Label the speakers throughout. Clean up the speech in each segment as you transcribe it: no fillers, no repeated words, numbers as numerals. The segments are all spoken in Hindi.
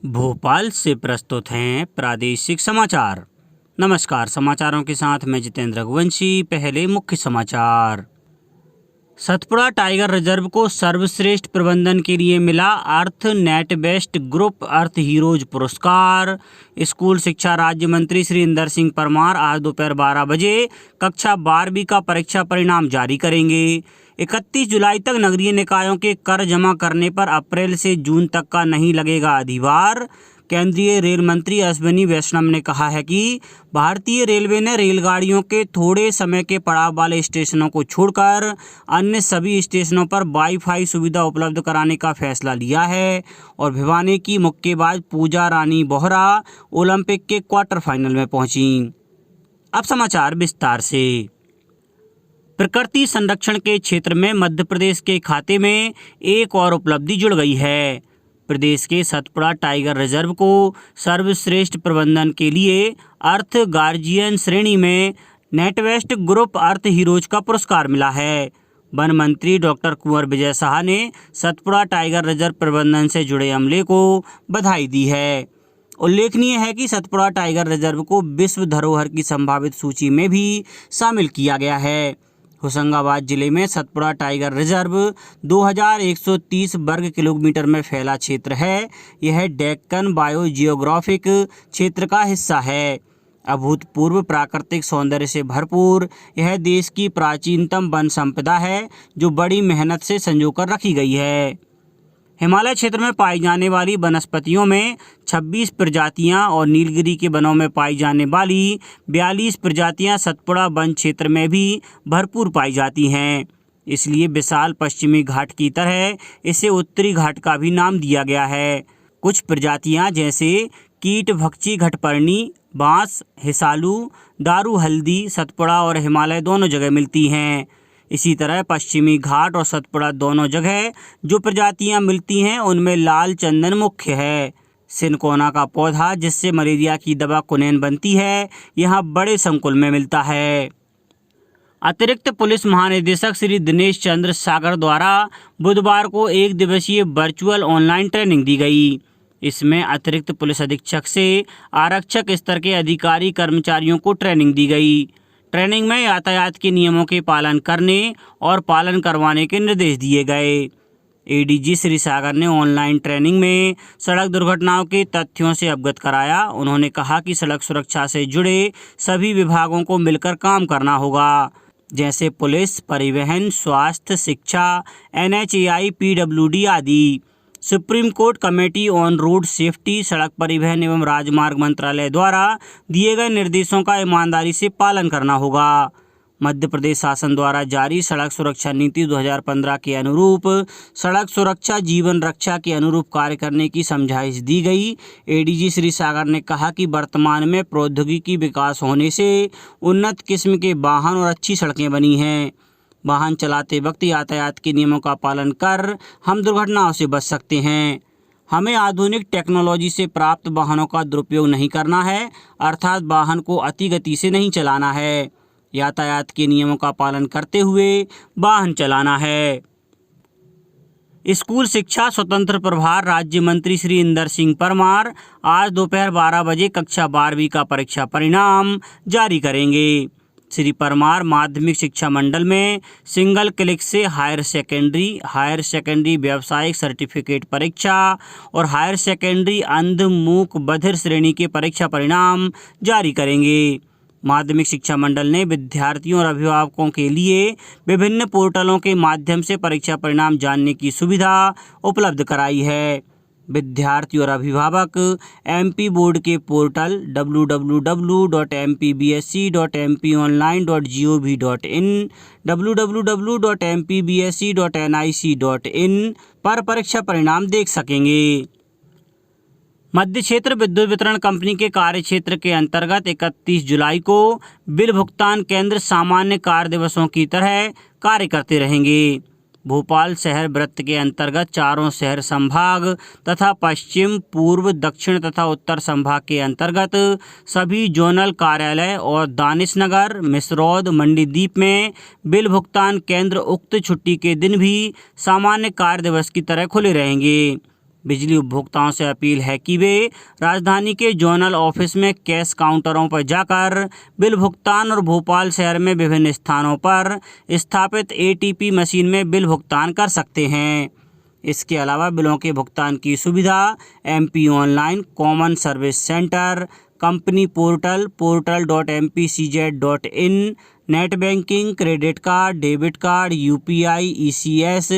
Speaker 1: भोपाल से प्रस्तुत हैं प्रादेशिक समाचार। नमस्कार, समाचारों के साथ मैं जितेंद्र रघुवंशी। पहले मुख्य समाचार। सतपुड़ा टाइगर रिजर्व को सर्वश्रेष्ठ प्रबंधन के लिए मिला अर्थ नेट बेस्ट ग्रुप अर्थ हीरोज पुरस्कार। स्कूल शिक्षा राज्य मंत्री श्री इंदर सिंह परमार आज दोपहर 12 बजे कक्षा 12वीं का परीक्षा परिणाम जारी करेंगे। 31 जुलाई तक नगरीय निकायों के कर जमा करने पर अप्रैल से जून तक का नहीं लगेगा अधिभार। केंद्रीय रेल मंत्री अश्विनी वैष्णव ने कहा है कि भारतीय रेलवे ने रेलगाड़ियों के थोड़े समय के पड़ाव वाले स्टेशनों को छोड़कर अन्य सभी स्टेशनों पर वाईफाई सुविधा उपलब्ध कराने का फैसला लिया है और भिवानी की मुक्केबाज पूजा रानी बोहरा ओलंपिक के क्वार्टर फाइनल में पहुंची। अब समाचार विस्तार से। प्रकृति संरक्षण के क्षेत्र में मध्य प्रदेश के खाते में एक और उपलब्धि जुड़ गई है। प्रदेश के सतपुड़ा टाइगर रिजर्व को सर्वश्रेष्ठ प्रबंधन के लिए अर्थ गार्जियन श्रेणी में नेटवेस्ट ग्रुप अर्थ हीरोज का पुरस्कार मिला है। वन मंत्री डॉक्टर कुंवर विजय शाह ने सतपुड़ा टाइगर रिजर्व प्रबंधन से जुड़े अमले को बधाई दी है। उल्लेखनीय है कि सतपुड़ा टाइगर रिजर्व को विश्व धरोहर की संभावित सूची में भी शामिल किया गया है। होशंगाबाद जिले में सतपुड़ा टाइगर रिजर्व 2130 वर्ग किलोमीटर में फैला क्षेत्र है। यह डेक्कन बायोजियोग्राफिक क्षेत्र का हिस्सा है। अभूतपूर्व प्राकृतिक सौंदर्य से भरपूर यह देश की प्राचीनतम वन संपदा है जो बड़ी मेहनत से संजोकर रखी गई है। हिमालय क्षेत्र में पाई जाने वाली वनस्पतियों में 26 प्रजातियां और नीलगिरी के वनों में पाई जाने वाली 42 प्रजातियां सतपुड़ा वन क्षेत्र में भी भरपूर पाई जाती हैं। इसलिए विशाल पश्चिमी घाट की तरह इसे उत्तरी घाट का भी नाम दिया गया है। कुछ प्रजातियां जैसे कीट भक्षी घटपर्णी, बांस, हिसालू, दारू हल्दी सतपुड़ा और हिमालय दोनों जगह मिलती हैं। इसी तरह पश्चिमी घाट और सतपुड़ा दोनों जगह जो प्रजातियां मिलती हैं उनमें लाल चंदन मुख्य है। सिनकोना का पौधा जिससे मलेरिया की दवा कुनैन बनती है यहाँ बड़े संकुल में मिलता है। अतिरिक्त पुलिस महानिदेशक श्री दिनेश चंद्र सागर द्वारा बुधवार को एक दिवसीय वर्चुअल ऑनलाइन ट्रेनिंग दी गई। इसमें अतिरिक्त पुलिस अधीक्षक से आरक्षक स्तर के अधिकारी कर्मचारियों को ट्रेनिंग दी गई। ट्रेनिंग में यातायात के नियमों के पालन करने और पालन करवाने के निर्देश दिए गए। एडीजी श्री सागर ने ऑनलाइन ट्रेनिंग में सड़क दुर्घटनाओं के तथ्यों से अवगत कराया। उन्होंने कहा कि सड़क सुरक्षा से जुड़े सभी विभागों को मिलकर काम करना होगा, जैसे पुलिस, परिवहन, स्वास्थ्य, शिक्षा, NHAI, PWD आदि। Supreme court committee on road safety सड़क परिवहन एवं राजमार्ग मंत्रालय द्वारा दिए गए निर्देशों का ईमानदारी से पालन करना होगा। मध्य प्रदेश शासन द्वारा जारी सड़क सुरक्षा नीति 2015 के अनुरूप सड़क सुरक्षा जीवन रक्षा के अनुरूप कार्य करने की समझाइश दी गई। एडीजी श्री सागर ने कहा कि वर्तमान में प्रौद्योगिकी विकास होने से उन्नत किस्म के वाहन और अच्छी सड़कें बनी हैं। वाहन चलाते वक्त यातायात के नियमों का पालन कर हम दुर्घटनाओं से बच सकते हैं। हमें आधुनिक टेक्नोलॉजी से प्राप्त वाहनों का दुरुपयोग नहीं करना है, अर्थात वाहन को अति गति से नहीं चलाना है। यातायात के नियमों का पालन करते हुए वाहन चलाना है। स्कूल शिक्षा स्वतंत्र प्रभार राज्य मंत्री श्री इंदर सिंह परमार आज दोपहर 12 बजे कक्षा 12वीं का परीक्षा परिणाम जारी करेंगे। श्री परमार माध्यमिक शिक्षा मंडल में सिंगल क्लिक से हायर सेकेंडरी व्यावसायिक सर्टिफिकेट परीक्षा और हायर सेकेंडरी अंध मूक बधिर श्रेणी के परीक्षा परिणाम जारी करेंगे। माध्यमिक शिक्षा मंडल ने विद्यार्थियों और अभिभावकों के लिए विभिन्न पोर्टलों के माध्यम से परीक्षा परिणाम जानने की सुविधा उपलब्ध कराई है। विद्यार्थी और अभिभावक MP बोर्ड के पोर्टल www.mpbsc.mponline.gov.in, www.mpbsc.nic.in पर परीक्षा परिणाम देख सकेंगे। मध्य क्षेत्र विद्युत वितरण कंपनी के कार्य क्षेत्र के अंतर्गत 31 जुलाई को बिल भुगतान केंद्र सामान्य कार्य दिवसों की तरह कार्य करते रहेंगे। भोपाल शहर वृत्त के अंतर्गत चारों शहर संभाग तथा पश्चिम, पूर्व, दक्षिण तथा उत्तर संभाग के अंतर्गत सभी जोनल कार्यालय और दानिशनगर, मिसरौद, मंडीदीप में बिल भुगतान केंद्र उक्त छुट्टी के दिन भी सामान्य कार्य दिवस की तरह खुले रहेंगे। बिजली उपभोक्ताओं से अपील है कि वे राजधानी के जोनल ऑफिस में कैश काउंटरों पर जाकर बिल भुगतान और भोपाल शहर में विभिन्न स्थानों पर स्थापित एटीपी मशीन में बिल भुगतान कर सकते हैं। इसके अलावा बिलों के भुगतान की सुविधा MP online, common service centre, company portal portal.mpcz.in, net banking, credit card, debit card, UPI, ECS,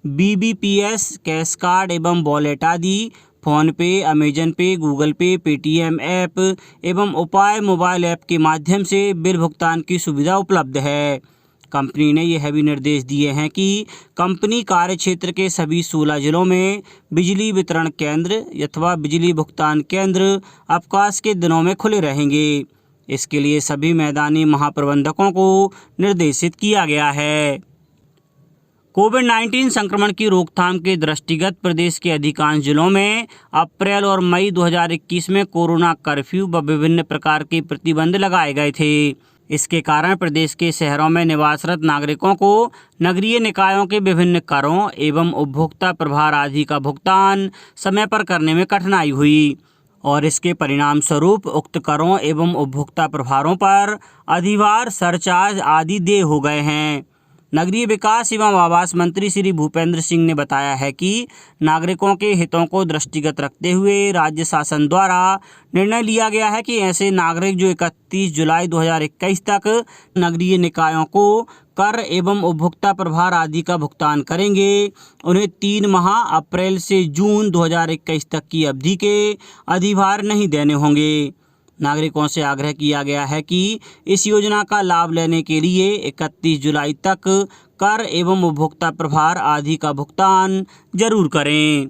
Speaker 1: BBPS, cash card एवं वॉलेट आदि, फ़ोनपे, अमेजन पे, गूगल पे, पेटीएम ऐप एवं उपाय मोबाइल ऐप के माध्यम से बिल भुगतान की सुविधा उपलब्ध है। कंपनी ने यह भी निर्देश दिए हैं कि कंपनी कार्य क्षेत्र के सभी 16 जिलों में बिजली वितरण केंद्र अथवा बिजली भुगतान केंद्र अवकाश के दिनों में खुले रहेंगे। इसके लिए सभी मैदानी महाप्रबंधकों को निर्देशित किया गया है। कोविड-19 संक्रमण की रोकथाम के दृष्टिगत प्रदेश के अधिकांश जिलों में अप्रैल और मई 2021 में कोरोना कर्फ्यू व विभिन्न प्रकार के प्रतिबंध लगाए गए थे। इसके कारण प्रदेश के शहरों में निवासरत नागरिकों को नगरीय निकायों के विभिन्न करों एवं उपभोक्ता प्रभार आदि का भुगतान समय पर करने में कठिनाई हुई और इसके परिणाम स्वरूप उक्त करों एवं उपभोक्ता प्रभारों पर अधिभार, सरचार्ज आदि देय हो गए हैं। नगरीय विकास एवं आवास मंत्री श्री भूपेंद्र सिंह ने बताया है कि नागरिकों के हितों को दृष्टिगत रखते हुए राज्य शासन द्वारा निर्णय लिया गया है कि ऐसे नागरिक जो 31 जुलाई 2021 तक नगरीय निकायों को कर एवं उपभोक्ता प्रभार आदि का भुगतान करेंगे, उन्हें 3 माह अप्रैल से जून 2021 तक की अवधि के अधिभार नहीं देने होंगे। नागरिकों से आग्रह किया गया है कि इस योजना का लाभ लेने के लिए 31 जुलाई तक कर एवं उपभोक्ता प्रभार आदि का भुगतान जरूर करें।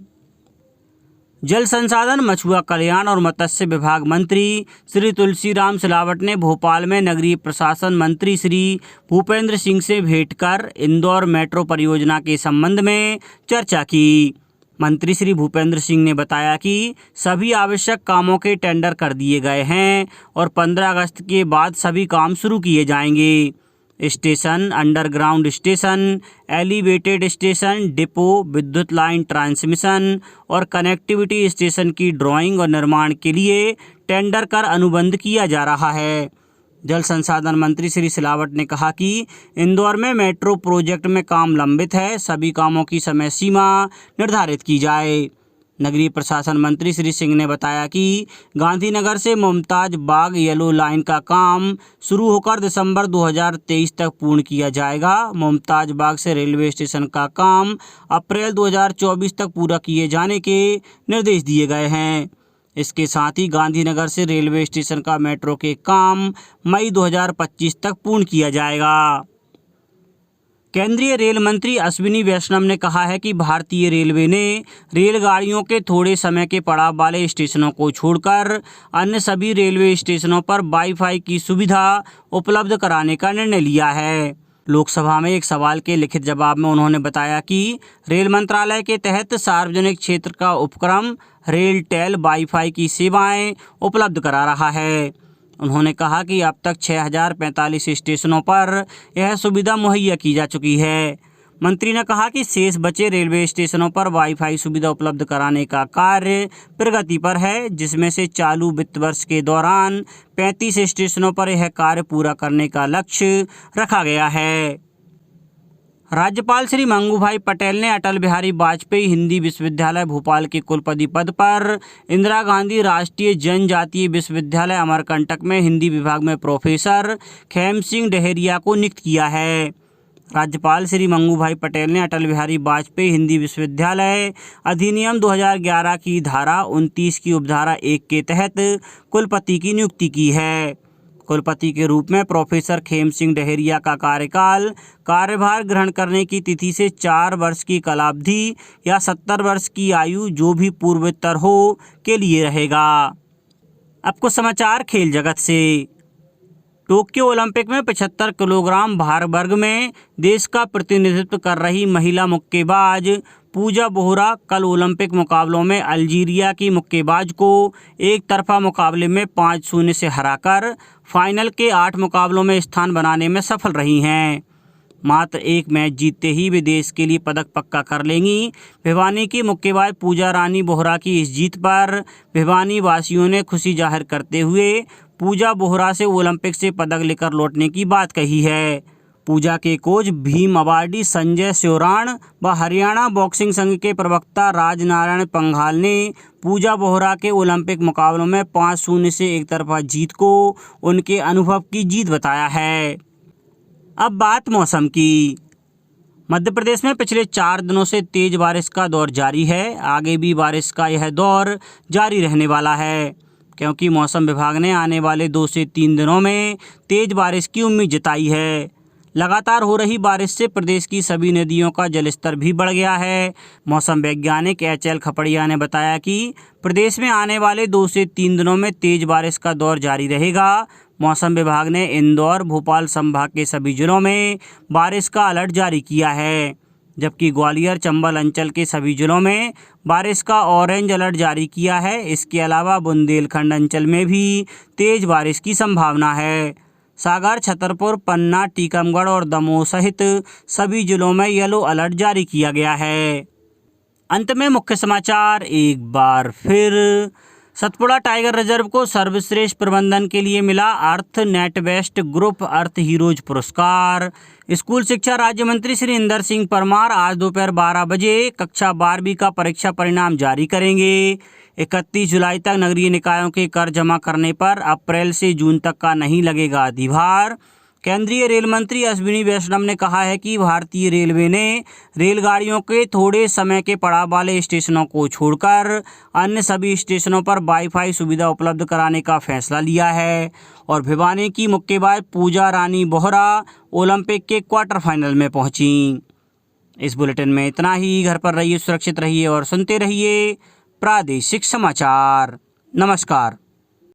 Speaker 1: जल संसाधन, मछुआ कल्याण और मत्स्य विभाग मंत्री श्री तुलसीराम सिलावट ने भोपाल में नगरीय प्रशासन मंत्री श्री भूपेंद्र सिंह से भेंट कर इंदौर मेट्रो परियोजना के संबंध में चर्चा की। मंत्री श्री भूपेंद्र सिंह ने बताया कि सभी आवश्यक कामों के टेंडर कर दिए गए हैं और 15 अगस्त के बाद सभी काम शुरू किए जाएंगे। Station, underground station, elevated station, depot, विद्युत लाइन ट्रांसमिशन और कनेक्टिविटी स्टेशन की ड्राइंग और निर्माण के लिए टेंडर कर अनुबंध किया जा रहा है। जल संसाधन मंत्री श्री सिलावट ने कहा कि इंदौर में मेट्रो प्रोजेक्ट में काम लंबित है, सभी कामों की समय सीमा निर्धारित की जाए। नगरीय प्रशासन मंत्री श्री सिंह ने बताया कि गांधीनगर से मुमताज बाग येलो लाइन का काम शुरू होकर दिसंबर 2023 तक पूर्ण किया जाएगा। मुमताज बाग से रेलवे स्टेशन का काम अप्रैल 2024 तक पूरा किए जाने के निर्देश दिए गए हैं। इसके साथ ही गांधीनगर से रेलवे स्टेशन का मेट्रो के काम मई 2025 तक पूर्ण किया जाएगा। केंद्रीय रेल मंत्री अश्विनी वैष्णव ने कहा है कि भारतीय रेलवे ने रेलगाड़ियों के थोड़े समय के पड़ाव वाले स्टेशनों को छोड़कर अन्य सभी रेलवे स्टेशनों पर वाईफाई की सुविधा उपलब्ध कराने का निर्णय लिया है। लोकसभा में एक सवाल के लिखित जवाब में उन्होंने बताया कि रेल मंत्रालय के तहत सार्वजनिक क्षेत्र का उपक्रम रेलटेल वाईफाई की सेवाएं उपलब्ध करा रहा है। उन्होंने कहा कि अब तक 6045 स्टेशनों पर यह सुविधा मुहैया की जा चुकी है। मंत्री ने कहा कि शेष बचे रेलवे स्टेशनों पर वाईफाई सुविधा उपलब्ध कराने का कार्य प्रगति पर है, जिसमें से चालू वित्त वर्ष के दौरान 35 स्टेशनों पर यह कार्य पूरा करने का लक्ष्य रखा गया है। राज्यपाल श्री मंगूभाई पटेल ने अटल बिहारी वाजपेयी हिंदी विश्वविद्यालय भोपाल के कुलपति पद पर इंदिरा गांधी राष्ट्रीय जनजातीय विश्वविद्यालय अमरकंटक में हिंदी विभाग में प्रोफेसर खेम सिंह डहेरिया को नियुक्त किया है। राज्यपाल श्री मंगूभाई पटेल ने अटल बिहारी वाजपेयी हिंदी विश्वविद्यालय अधिनियम 2011 की धारा 29 की उपधारा 1 के तहत कुलपति की नियुक्ति की है। कुलपति के रूप में प्रोफेसर खेम सिंह डहेरिया का कार्यकाल कार्यभार ग्रहण करने की तिथि से 4 वर्ष की कालावधि या 70 वर्ष की आयु जो भी पूर्वोत्तर हो के लिए रहेगा। अब कुछ समाचार खेल जगत से। टोक्यो ओलंपिक में 75 किलोग्राम भार वर्ग में देश का प्रतिनिधित्व कर रही महिला मुक्केबाज पूजा बोहरा कल ओलंपिक मुकाबलों में अल्जीरिया की मुक्केबाज को एक तरफा मुकाबले में 5-0 से हराकर फाइनल के 8 मुकाबलों में स्थान बनाने में सफल रही हैं। मात्र एक मैच जीतते ही वे देश के लिए पदक पक्का कर लेंगी। भिवानी की मुक्केबाज पूजा रानी बोहरा की इस जीत पर भिवानी वासियों ने खुशी जाहिर करते हुए पूजा बोहरा से ओलंपिक से पदक लेकर लौटने की बात कही है। पूजा के कोच भीम अवार्डी संजय स्योराण व हरियाणा बॉक्सिंग संघ के प्रवक्ता राजनारायण पंघाल ने पूजा बोहरा के ओलंपिक मुकाबलों में 5-0 से एक तरफा जीत को उनके अनुभव की जीत बताया है। अब बात मौसम की। मध्य प्रदेश में पिछले 4 दिनों से तेज बारिश का दौर जारी है। आगे भी बारिश का यह दौर जारी रहने वाला है, क्योंकि मौसम विभाग ने आने वाले 2 से 3 दिनों में तेज बारिश की उम्मीद जताई है। लगातार हो रही बारिश से प्रदेश की सभी नदियों का जलस्तर भी बढ़ गया है। मौसम वैज्ञानिक HL खपड़िया ने बताया कि प्रदेश में आने वाले 2 से 3 दिनों में तेज बारिश का दौर जारी रहेगा। मौसम विभाग ने इंदौर, भोपाल संभाग के सभी जिलों में बारिश का अलर्ट जारी किया है, जबकि ग्वालियर, चंबल अंचल के सभी जिलों में बारिश का ऑरेंज अलर्ट जारी किया है। इसके अलावा बुंदेलखंड अंचल में भी तेज बारिश की संभावना है। सागर, छतरपुर, पन्ना, टीकमगढ़ और दमोह सहित सभी जिलों में येलो अलर्ट जारी किया गया है। अंत में मुख्य समाचार एक बार फिर। सतपुड़ा टाइगर रिजर्व को सर्वश्रेष्ठ प्रबंधन के लिए मिला अर्थ नेटवेस्ट ग्रुप अर्थ हीरोज पुरस्कार। स्कूल शिक्षा राज्य मंत्री श्री इंदर सिंह परमार आज दोपहर 12 बजे कक्षा 12वीं का परीक्षा परिणाम जारी करेंगे। 31 जुलाई तक नगरीय निकायों के कर जमा करने पर अप्रैल से जून तक का नहीं लगेगा अधिभार। केंद्रीय रेल मंत्री अश्विनी वैष्णव ने कहा है कि भारतीय रेलवे ने रेलगाड़ियों के थोड़े समय के पड़ाव वाले स्टेशनों को छोड़कर अन्य सभी स्टेशनों पर वाईफाई सुविधा उपलब्ध कराने का फैसला लिया है। और भिवानी की मुक्केबाज पूजा रानी बोहरा ओलंपिक के क्वार्टर फाइनल में पहुंची। इस बुलेटिन में इतना ही। घर पर रहिए, सुरक्षित रहिए और सुनते रहिए प्रादेशिक समाचार। नमस्कार।